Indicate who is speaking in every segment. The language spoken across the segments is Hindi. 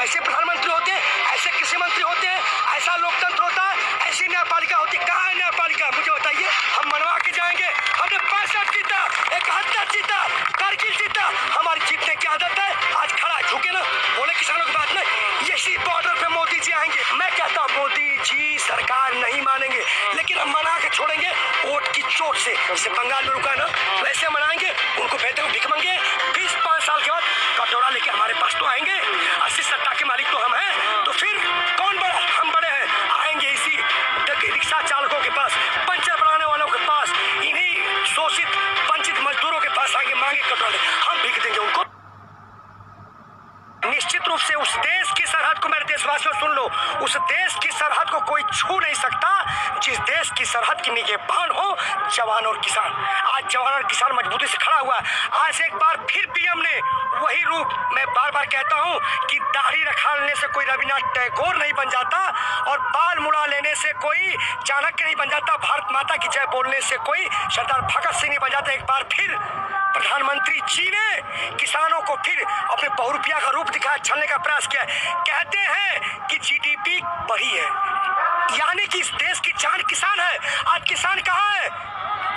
Speaker 1: ऐसे प्रधानमंत्री होते हैं, ऐसे कृषि मंत्री होते हैं, ऐसा लोकतंत्र होता है, ऐसी न्यायपालिका होती है। कहाँ है न्यायपालिका, मुझे बताइए। हम मनवा के जाएंगे। हमने 65 जीता, 71 जीता, कारगिल जीता। हमारी जीतने की आदत है। आज खड़ा झुके ना, बोले किसानों की बात नहीं। इसी बॉर्डर पे मोदी जी आएंगे। मैं कहता हूँ मोदी जी सरकार नहीं मानेंगे, लेकिन हम मना के छोड़ेंगे वोट की चोट से। जैसे बंगाल में रुका ना, वैसे मनाएंगे। उनको बेहतर भिख मंगे 20-5 साल के बाद कटोरा लेके हमारे पास तो आएंगे। 80 सत्ता के मालिक तो हम हैं, तो फिर कौन बड़ा? हम बड़े हैं। आएंगे इसी रिक्शा चालकों के पास, पंचर बनाने वालों के पास, इन्हीं शोषित वंचित मजदूरों के पास आगे मांगे कटोरे। हम भीख देंगे उनको। निश्चित रूप से उस देश की सरहद को, मेरे देशवासियों सुन लो, उस देश की सरहद को कोई छू नहीं सकता जिस देश की सरहद की निगहबान हो जवान और किसान। आज जवान और किसान मजबूती से खड़ा हुआ। आज एक बार फिर पीएम ने वही रूप, मैं बार बार कहता हूं कि दाढ़ी रखालने से कोई रविन्द्रनाथ टैगोर नहीं बन जाता और बाल मुड़ा लेने से कोई चाणक्य नहीं बन जाता, भारत माता की जय बोलने से कोई सरदार भगत सिंह नहीं बन जाता। एक बार फिर प्रधानमंत्री जी ने किसानों को फिर अपने बहुरूपिया का रूप दिखाया, छलने का प्रयास किया। कहते हैं कि जीडीपी बढ़ी है, यानी कि इस देश की जान किसान है। आज किसान कहाँ है?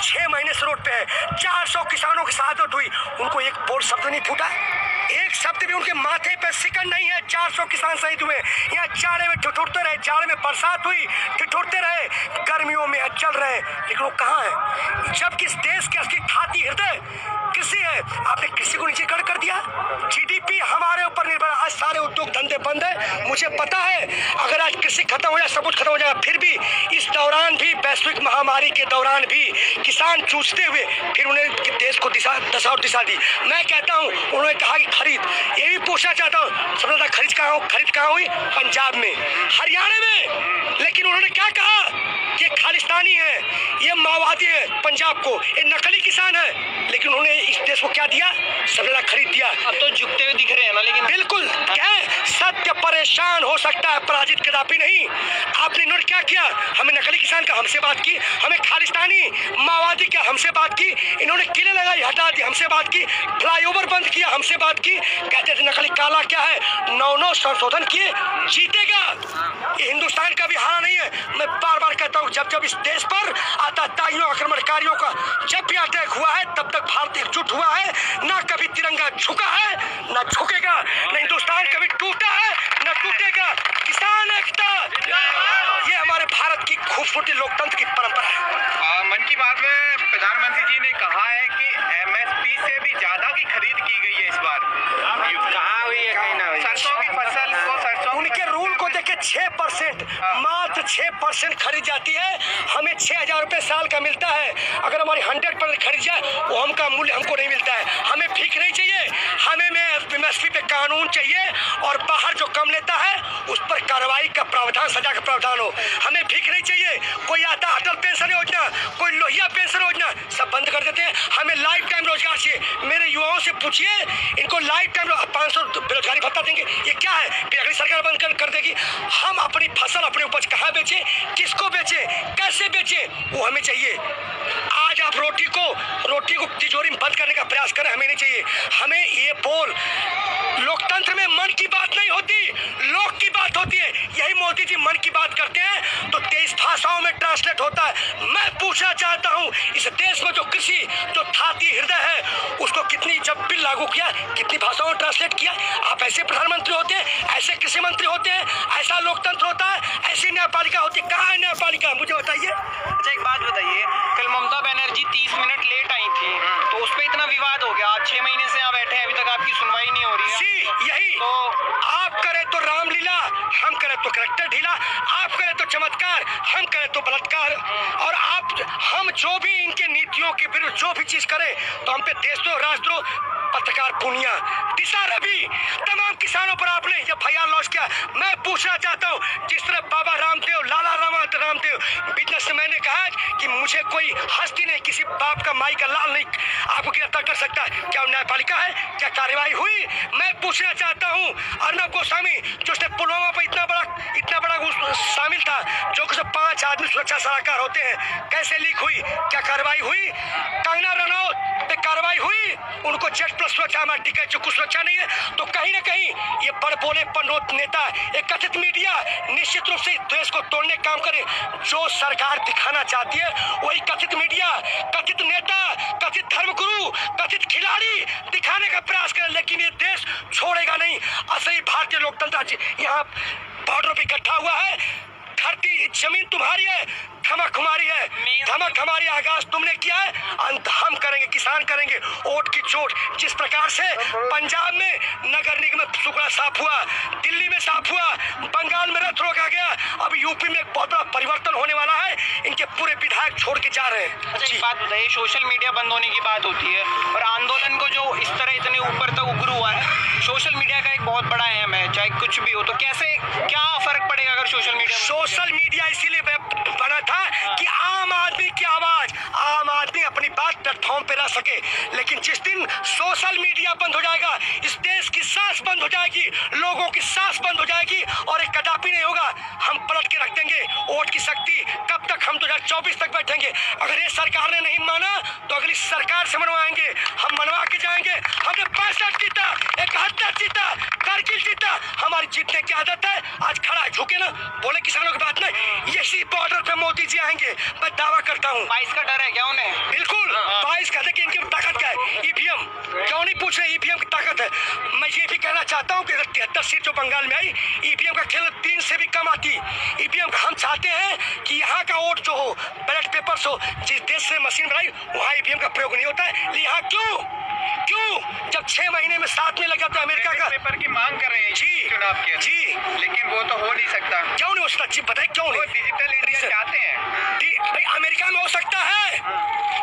Speaker 1: 6 महीने से रोड पे है। 400 किसानों की शहादत हुई, उनको एक बोल शब्द नहीं फूटा, एक शब्द भी उनके माथे पे सिकन नहीं है। 400 किसान शहीद हुए। यहाँ जाड़े में ठिठुरते रहे, जाड़े में बरसात हुई, ठिठुरते रहे, गर्मियों में चल रहे, लेकिन वो कहाँ है? जबकि इस देश के असली खाती हृदय कृषि है, आपने कृषि को नीचे कर दिया। जीडीपी हमारे ऊपर निर्भर। आज सारे उद्योग धंधे बंद है। मुझे पता है अगर आज कृषि खत्म हो जाए, सब कुछ खत्म हो जाएगा। फिर भी इस दौरान भी, वैश्विक महामारी के दौरान भी किसान जूझते हुए फिर उन्हें देश को दशा और दिशा दी। मैं कहता हूँ, उन्होंने कहा कि खरीद, ये भी पूछना चाहता हूँ, सबसे ज्यादा खरीद कहाँ हुई? पंजाब में, हरियाणा में। लेकिन उन्होंने क्या कहा? ये खालिस्तानी है, ये माओवादी है पंजाब को, ये नकली किसान है। लेकिन उन्होंने इस देश को क्या दिया? सबसे ज्यादा खरीद दिया।
Speaker 2: अब तो झुकते हुए दिख रहे हैं ना, लेकिन
Speaker 1: बिल्कुल क्या है? सत्य परेशान हो सकता है, पराजित कदापि नहीं। आपने इन्होंने क्या किया? हमें नकली किसान का हमसे बात की, हमें खालिस्तानी माओवादी क्या हमसे बात की, इन्होंने किले लगाई हटा दी हमसे बात की, फ्लाईओवर बंद किया हमसे बात की। कहते थे नकली काला क्या है? 9 संशोधन किए, जीतेगा। ये हिंदुस्तान का भी हारा नहीं है। मैं बार बार कहता हूँ, जब जब इस देश पर आतताइयों आक्रमणकारियों का जब भी अटैक हुआ है, तब तक भारत एकजुट हुआ है। ना कभी तिरंगा झुका है, ना झुकेगा। न हिंदुस्तान कभी टूटा है, न टूटेगा। किसान एकता, ये हमारे भारत की खूबसूरती लोकतंत्र की परंपरा है।
Speaker 2: मन की बात में प्रधानमंत्री जी ने कहा है कि एमएसपी से भी ज्यादा की खरीद की गई है इस बार। कहाँ हुई है? कहीं ना हुई। सरसों की फसल को, सरसों
Speaker 1: उनके रूल को देखे 6%, मात्र 6% खरीद जाती है। हमें 6,000 रुपए साल का मिलता है। अगर हमारी 100% खरीद जाए, वो हमका मूल्य हमको नहीं मिलता है। हमें भीख नहीं चाहिए, हमें एमएसपी पे कानून चाहिए और बाहर जो कम लेता है उस पर कार्रवाई का प्रावधान, सजा का प्रावधान हो। हमें भीख नहीं चाहिए। कोई आता अटल पेंशन योजना, कोई लोहिया पेंशन योजना, सब बंद कर देते हैं। हमें लाइफ टाइम रोजगार चाहिए। मेरे युवाओं से पूछिए, इनको लाइफ टाइम 500 बेरोजगारी भत्ता देंगे, ये क्या है? फिर अगली सरकार बंद कर देगी। हम अपनी फसल, अपनी उपज कहाँ बेचे, किसको बेचे, कैसे बेचे, वो हमें चाहिए। आज आप रोटी को तिजोरी में बंद करने का प्रयास करें, हमें नहीं चाहिए। हमें ये बोल, लोकतंत्र में मन की बात नहीं होती, लोक की बात होती है। यही मोदी जी मन की बात करते हैं तो 23 भाषाओं में ट्रांसलेट होता है। मैं पूछना चाहता हूँ, इस देश में जो कृषि, जो खाती हृदय है, उसको कितनी, जब बिल लागू किया, कितनी भाषाओं में ट्रांसलेट किया? आप ऐसे प्रधानमंत्री होते हैं, ऐसे कृषि मंत्री होते हैं, ऐसा लोकतंत्र होता है, ऐसी न्यायपालिका होती है। कहाँ है न्यायपालिका, मुझे बताइए।
Speaker 2: अच्छा, एक बात बताइए, कल ममता बनर्जी 30 मिनट लेट आई थी, तो उस पर इतना विवाद हो गया। आज 6 महीने से यहाँ बैठे हैं, अभी तक आपकी सुनवाई नहीं हो रही है।
Speaker 1: यही तो, आप करें तो रामलीला, हम करें तो करेक्टर ढीला, आप करें तो चमत्कार, हम करें तो बलात्कार। और हम जो भी इनके नीतियों के विरुद्ध जो भी चीज करें, तो हम पे देशद्रोह, राष्ट्रद्रोह, पत्रकार पुनिया, दिशा रवि, तमाम किसानों पर आपने ये FIR लॉन्च किया। मैं पूछना चाहता हूँ, जिस तरह बाबा रामदेव, लाला रामदेव बिजनेसमैन ने कहा कि मुझे कोई हस्ती नहीं, किसी बाप का, माई का लाल नहीं आपको गिरफ्तार कर सकता है, क्या न्यायपालिका है? क्या कार्रवाई हुई? मैं पूछना चाहता हूँ, अर्नब गोस्वामी जो पुलवामा पर इतना बड़ा शामिल था, जो कि 5 आदमी सुरक्षा सलाहकार होते हैं, कैसे लीक हुई? क्या कार्रवाई हुई? कंगना रनौत पे कार्रवाई हुई? उनको जेट प्लस सुरक्षा हमारा टिकट, जो कुछ सुरक्षा नहीं है। तो कहीं ना कहीं ये ये बड़ बोले पनोत नेता, एक कथित मीडिया निश्चित रूप से देश को तोड़ने का काम करे। जो सरकार दिखाना चाहती है वही कथित मीडिया, कथित नेता, कथित धर्मगुरु, कथित खिलाड़ी दिखाने का प्रयास करे, लेकिन ये देश छोड़ेगा नहीं। असली भारतीय लोकतंत्र यहाँ बॉर्डर पे इकट्ठा हुआ है। धरती जमीन तुम्हारी है, धमक हमारी है, धमक हमारी आगाज तुमने किया है, अंत हम करेंगे, किसान करेंगे। ओट की चोट जिस प्रकार से पंजाब में नगर निगम में सुखड़ा साफ हुआ, दिल्ली में साफ हुआ, बंगाल में रथ रोका गया, अब यूपी में एक बहुत बड़ा परिवर्तन होने वाला है। इनके पूरे विधायक छोड़ के जा रहे हैं।
Speaker 3: अच्छा, एक बात बताइए, सोशल मीडिया बंद होने की बात होती है और आंदोलन को जो इस तरह इतने ऊपर तक उग्र हुआ है, सोशल मीडिया का एक बहुत बड़ा अहम है, चाहे कुछ भी हो। तो कैसे क्या फर्क पड़ेगा अगर सोशल
Speaker 1: मीडिया इसीलिए बना था कि आम आदमी की आवाज, आम आदमी अपनी बात प्लेटफॉर्म पे रख सके। लेकिन जिस दिन सोशल मीडिया बंद हो जाएगा, इस देश की सांस बंद हो जाएगी, लोगों की सांस बंद हो जाएगी और एक कदापि नहीं होगा। हम पलट के रख देंगे वोट की शक्ति। कब तक? हम 2024 तक बैठेंगे। अगर ये सरकार ने नहीं माना तो अगली सरकार से मनवाएंगे, हम मनवा के जाएंगे। हमने 65 जीता, 71 जीता, कारगिल जीता, हमारी जीतने की आदत है। आज खड़ा झुके ना, बोले किसानों की बात नहीं, इसी बॉर्डर पे मोदी जी आएंगे, मैं दावा करता हूँ।
Speaker 3: 22 का डर है क्या उन्हें?
Speaker 1: बिल्कुल 22 का। देखिए इनकी ताकत क्या है, ईवीएम क्यों नहीं पूछ रहे, ईवीएम की ताकत है। मैं ये भी कहना चाहता हूँ कि 73 सीट जो बंगाल में आई, ईवीएम का खेल 3 से भी कम आती। ईवीएम हम चाहते हैं कि यहाँ का वोट जो हो, बैलेट पेपर्स हो, जिस देश से मशीन बनाई वहाँ ईवीएम का प्रयोग नहीं होता है। यहाँ क्यों जब 6 महीने में 7 में लग जाता है अमेरिका का
Speaker 2: पेपर की मांग कर रहे हैं
Speaker 1: जी
Speaker 2: चुनाव के
Speaker 1: जी,
Speaker 2: लेकिन वो तो हो नहीं सकता।
Speaker 1: क्यों नहीं हो सकता जी, बताइए क्यों नहीं?
Speaker 2: डिजिटल इंडिया चाहते हैं
Speaker 1: भाई, अमेरिका में हो सकता है,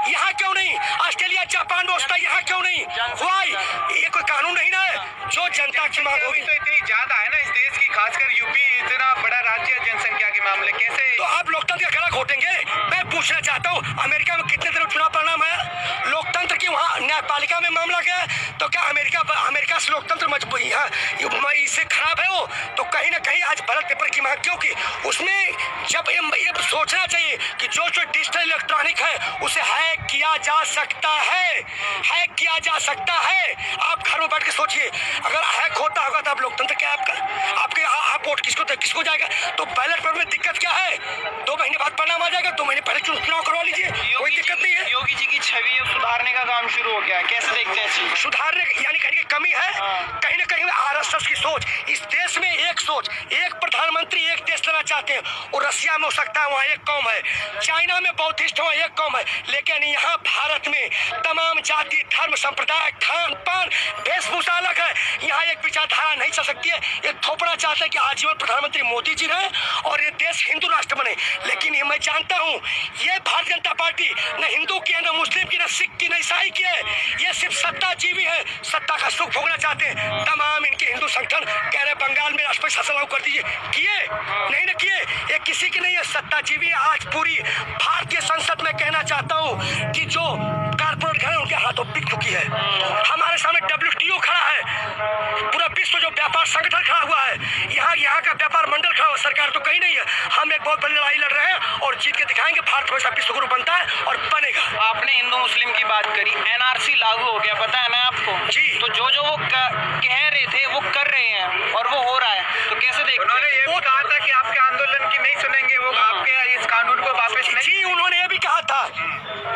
Speaker 1: यहाँ क्यों नहीं? ऑस्ट्रेलिया, जापान में हो सकता है, यहाँ क्यों नहीं? वाई ये कोई कानून नहीं ना है। जो जनता की मांग होगी
Speaker 2: तो इतनी ज्यादा है ना इस देश की, खासकर यूपी इतना बड़ा राज्य है जनसंख्या के मामले, कैसे
Speaker 1: तो आप लोकतंत्र का गला घोटेंगे? मैं पूछना चाहता हूँ, अमेरिका में कितने दिनों चुनाव परिणाम है? लोकतंत्र की वहाँ न्यायपालिका में मामला गया, तो क्या अमेरिका से लोकतंत्र मजबूत यहाँ इससे खराब है? वो तो कहीं ना कहीं आज बैलेट पेपर की मांग, क्योंकि उसमें जब ये सोचना चाहिए कि जो डिजिटल इलेक्ट्रॉनिक है उसे हैक किया जा सकता है, हैक किया जा सकता है। आप घर में बैठ के सोचिए, अगर हैक होता होगा तो आप लोकतंत्र क्या आपका, आपके आप वोट किसको जाएगा? तो बैलेट पेपर में दिक्कत क्या है? 2 महीने बाद परिणाम आ जाएगा, 2 महीने पहले चुनाव करवा लीजिए, कोई दिक्कत नहीं है।
Speaker 3: योगी जी की छवि सुधारने का काम शुरू हो गया है, कैसे देखते हैं?
Speaker 1: सुधारने यानी कहीं कमी है, कहीं ना कहीं आरएसएस की सोच। इस देश में एक सोच, एक प्रधानमंत्री, एक देश लेना चाहते हैं। और रसिया में हो सकता है वहाँ एक कौम है, चाइना में बौद्धिस्ट हो एक कौम है, लेकिन यहाँ भारत में तमाम जाति, धर्म, संप्रदाय, खान पान, वेशभूषा अलग है। यहाँ एक विचारधारा नहीं चल सकती है। ये थोपना चाहते हैं कि आजीवन प्रधानमंत्री मोदी जी रहे और ये देश हिंदू राष्ट्र बने। लेकिन ये मैं जानता हूँ, ये भारतीय जनता पार्टी न हिंदू की है, न मुस्लिम की, न सिख की, न ईसाई की है। ये सिर्फ सत्ता जीवी है, सत्ता का सुख भोगना चाहते हैं। तमाम इनके हिंदू संगठन कह रहे बंगाल में राष्ट्रपति शासन लागू कर दीजिए, किए नहीं न किए। ये किसी की नहीं है, सत्ता जीवी। आज पूरी भारतीय संसद में कहना चाहता हूँ कि जो कारपोरेट घर है उनके हाथों बिक चुकी है। हमारे सामने WTO खड़ा है, पूरा विश्व जो व्यापार संगठन खड़ा हुआ है, यहाँ का व्यापार मंडल खड़ा हुआ, सरकार तो कहीं नहीं है। हम एक बहुत बड़ी लड़ाई लड़ रहे हैं और जीत के दिखाएंगे। भारत हमेशा विश्व गुरु बनता है और बनेगा।
Speaker 3: आपने हिंदू मुस्लिम की बात करी, NRC लागू हो गया, पता है ना आपको जी? तो जो वो कह रहे थे वो कर रहे हैं और वो हो रहा है, तो कैसे देखते हैं?
Speaker 2: उन्होंने ये भी कहा था कि आपके आंदोलन की नहीं सुनेंगे, वो आपके इस कानून को वापस नहीं।
Speaker 1: जी, उन्होंने ये भी कहा था,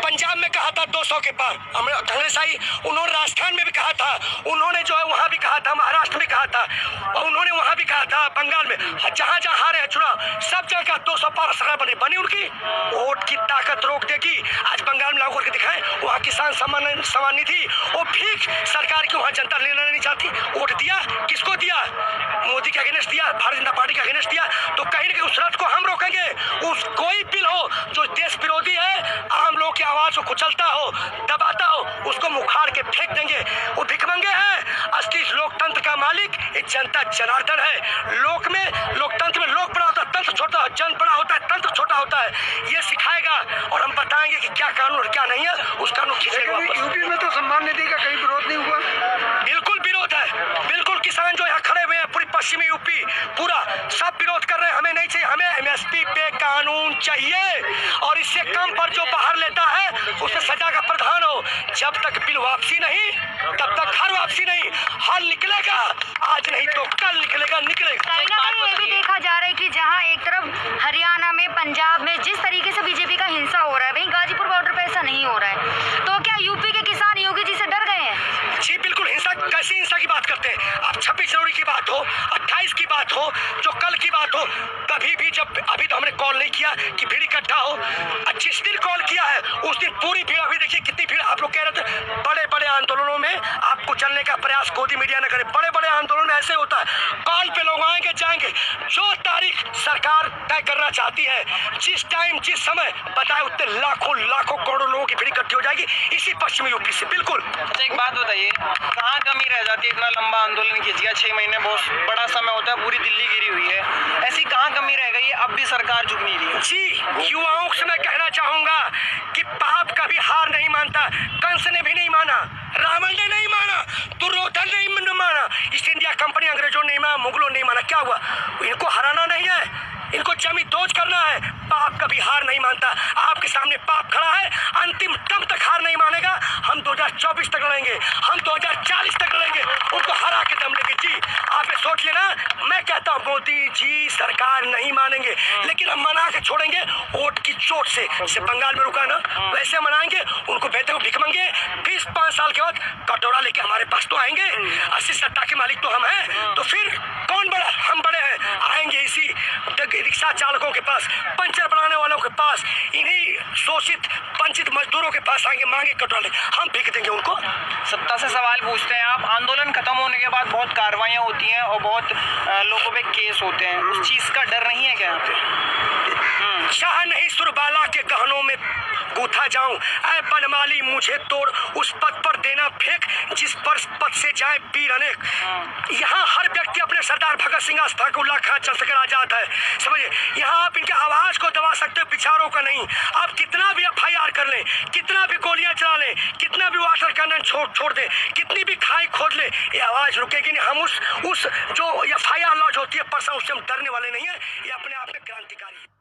Speaker 1: पंजाब में कहा था 200 के पार, कांग्रेसाई। उन्होंने राजस्थान में भी कहा था, उन्होंने जो है वहाँ भी कहा था, महाराष्ट्र में कहा था, और उन्होंने वहाँ भी कहा था, बंगाल में, जहाँ जहाँ हारे हैं चुनाव, सब जगह 200 पार सरकार बनी उनकी। वोट की ताकत रोक देगी। आज बंगाल में लागू करके दिखाएं, वहाँ किसान सम्मान निधि, वो भीख सरकार की, वहाँ जनता लेना नहीं चाहती। वोट दिया, किसको दिया? मोदी के अगेंस्ट दिया, भारतीय जनता पार्टी के अगेंस्ट दिया। तो कहीं ना कहीं उस रथ को हम रोकेंगे। उस कोई बिल हो जो देश विरोधी है, आम लोग की आवाज को कुचलता हो, दबाता हो, उसको मुखाड़ के फेंक देंगे। वो भिखमंगे हैं। असली लोकतंत्र का मालिक ये जनता जनार्दन है। लोकतंत्र में लोक बड़ा होता है, तंत्र छोटा, जन बड़ा होता है, तंत्र छोटा होता है। ये सिखाएगा और हम बताएंगे कि क्या कानून और क्या नहीं है। उस कानून खींचेगा।
Speaker 4: यूपी में तो सम्मान निधि का कहीं विरोध नहीं हुआ।
Speaker 1: बिल्कुल विरोध है, बिल्कुल। किसान जो यहाँ खड़े हुए हैं, पूरी पश्चिमी यूपी पूरा सब विरोध कर रहे हैं, हमें नहीं चाहिए, हमें एमएसपी पे कानून चाहिए और इससे कम पर जो बाहर लेता है उसे सजा का प्रावधान हो। जब तक बिल वापसी नहीं तब तक हर वापसी नहीं। हल निकलेगा, आज नहीं तो कल निकलेगा।
Speaker 4: कहीं ना कहीं ये भी देखा जा रहा है कि जहां एक तरफ हरियाणा में, पंजाब में जिस तरीके से बीजेपी का हिंसा हो रहा है, वहीं गाजीपुर बॉर्डर पे ऐसा नहीं हो रहा है। तो क्या यूपी के किसान योगी जी से डर गए हैं?
Speaker 1: जी बिल्कुल। हिंसा, कैसी हिंसा की बात करते हैं आप? 26 जनवरी की बात हो, 28 की बात हो, जो कल की बात हो, कभी भी जब अभी तो हमने कॉल नहीं किया कि भीड़ इकट्ठा हो। जिस दिन कॉल किया है उस दिन पूरी भीड़, अभी देखिए कितनी भीड़। आप लोग कह रहे थे बड़े बड़े आंदोलनों में आपको चलने का प्रयास गोदी मीडिया न करे। बड़े बड़े आंदोलन में ऐसे होता है, कॉल पे लोग आएंगे जाएंगे। जो तारीख सरकार तय करना चाहती है, जिस टाइम जिस समय बताए, उतने लाखों लाखों करोड़ों लोगों की भीड़ इकट्ठी हो जाएगी इसी पश्चिमी यूपी से। बिल्कुल।
Speaker 3: अच्छा, एक बात बताइए, कहाँ कमी रह जाती है? इतना लंबा आंदोलन खींच गया, 6 महीने बहुत बड़ा समय होता है, पूरी दिल्ली गिरी हुई है, ऐसी कहाँ कमी रह गई है? अब भी सरकार झुक नहीं रही है।
Speaker 1: जी, युवाओं से मैं कहना चाहूंगा कि पाप कभी हार नहीं मानता। कंस ने भी नहीं माना, रावण ने नहीं माना, दुर्योधन ने नहीं माना, ईस्ट इंडिया कंपनी अंग्रेजों ने नहीं माना, मुगलों ने नहीं माना। क्या हुआ? इनको हराना नहीं है, इनको जमी दोज करना है। पाप कभी हार नहीं मानता। आपके सामने पाप खड़ा है, अंतिम दम तक हार नहीं मानेगा। हम 2024 तक लड़ेंगे, हम 2040 तक लड़ेंगे, उनको हरा के दम लेंगे। जी आप ये सोच लेना, मैं कहता हूँ मोदी जी सरकार नहीं मानेंगे, लेकिन हम मना के छोड़ेंगे वोट की चोट से। जैसे बंगाल में रुका ना, वैसे मनाएंगे उनको। बेहतर भिख मंगे 20-5 साल के बाद कटोरा लेके हमारे पास तो आएंगे। 80 सत्ता के मालिक तो हम हैं, तो फिर कौन बड़ा? हम बड़े हैं। आएंगे इसी रिक्शा चालकों के पास, पंचर बनाने वालों के पास, इन्हीं शोषित वंचित मजदूरों के पास आएंगे, मांगे कटोरे, हम फेंक देंगे उनको।
Speaker 3: सत्ता से सवाल पूछते हैं आप। आंदोलन खत्म होने के बाद बहुत कार्रवाइयाँ होती हैं और बहुत लोगों पे केस होते हैं, उस चीज़ का डर नहीं है क्या यहाँ पे?
Speaker 1: चाह नहीं सुरबाला के गहनों में गूथा जाऊं, ऐ बनमाली मुझे तोड़ उस पद पर देना फेंक जिस पर पद से जाए वीर अनेक। यहाँ हर व्यक्ति अपने सरदार भगत सिंह, अस्तफाकुल्लाह खां चल सकर आजाद है, समझिए। यहाँ आप इनके आवाज को दबा सकते हो, विचारों का नहीं। आप कितना भी FIR कर लें, कितना भी गोलियां चला लें, कितना भी वाटर कैनन छोड़ दे, कितनी भी खाई खोद ले, ये आवाज रुकेगी नहीं। हम उस जो FIR लॉन्च होती है पर्सन, उससे हम डरने वाले नहीं है। ये अपने आप में क्रांतिकारी है।